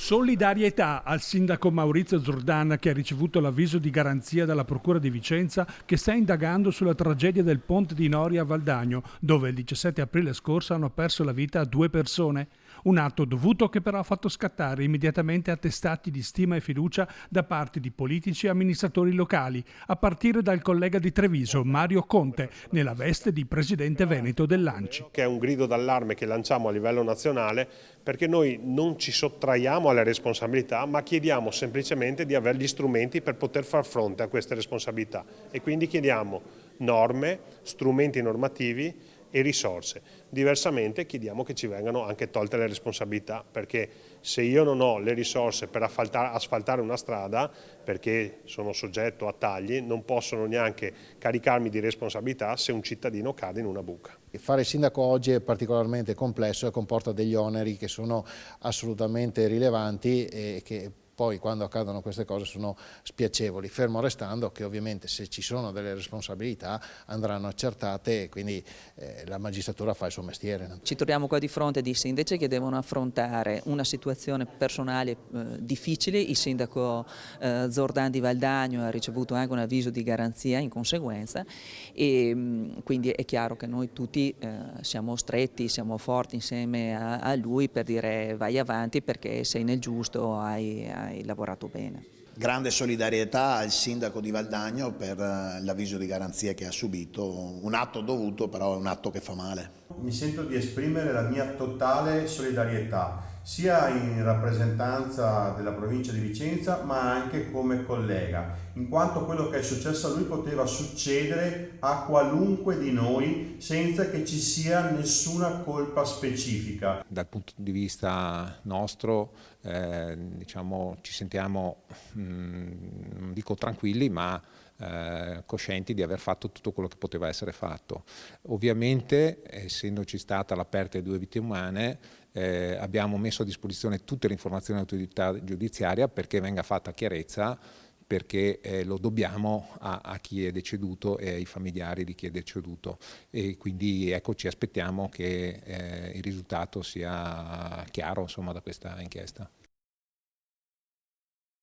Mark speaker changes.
Speaker 1: Solidarietà al sindaco Maurizio Zordan, che ha ricevuto l'avviso di garanzia dalla Procura di Vicenza, che sta indagando sulla tragedia del ponte di Noria a Valdagno, dove il 17 aprile scorso hanno perso la vita 2 persone. Un atto dovuto che però ha fatto scattare immediatamente attestati di stima e fiducia da parte di politici e amministratori locali, a partire dal collega di Treviso, Mario Conte, nella veste di presidente veneto dell'ANCI.
Speaker 2: Che è un grido d'allarme che lanciamo a livello nazionale, perché noi non ci sottraiamo alle responsabilità, ma chiediamo semplicemente di avere gli strumenti per poter far fronte a queste responsabilità, e quindi chiediamo norme, strumenti normativi e risorse. Diversamente chiediamo che ci vengano anche tolte le responsabilità, perché se io non ho le risorse per asfaltare una strada, perché sono soggetto a tagli, non possono neanche caricarmi di responsabilità se un cittadino cade in una buca.
Speaker 3: Fare il sindaco oggi è particolarmente complesso e comporta degli oneri che sono assolutamente rilevanti e che poi quando accadono queste cose sono spiacevoli, fermo restando che ovviamente se ci sono delle responsabilità andranno accertate e quindi la magistratura fa il suo mestiere.
Speaker 4: Ci troviamo qua di fronte di sindaci che devono affrontare una situazione personale difficile. Il sindaco Zordan di Valdagno ha ricevuto anche un avviso di garanzia in conseguenza e quindi è chiaro che noi tutti siamo stretti, siamo forti insieme a lui per dire vai avanti perché sei nel giusto, hai lavorato bene.
Speaker 5: Grande solidarietà al sindaco di Valdagno per l'avviso di garanzia che ha subito, un atto dovuto però è un atto che fa male.
Speaker 6: Mi sento di esprimere la mia totale solidarietà sia in rappresentanza della provincia di Vicenza ma anche come collega, in quanto quello che è successo a lui poteva succedere a qualunque di noi senza che ci sia nessuna colpa specifica.
Speaker 7: Dal punto di vista nostro diciamo, ci sentiamo non dico tranquilli ma coscienti di aver fatto tutto quello che poteva essere fatto. Ovviamente essendoci stata la perdita di 2 vite umane abbiamo messo a disposizione tutte le informazioni dell'autorità giudiziaria perché venga fatta chiarezza, perché lo dobbiamo a chi è deceduto e ai familiari di chi è deceduto e quindi ecco ci aspettiamo che il risultato sia chiaro insomma, da questa inchiesta.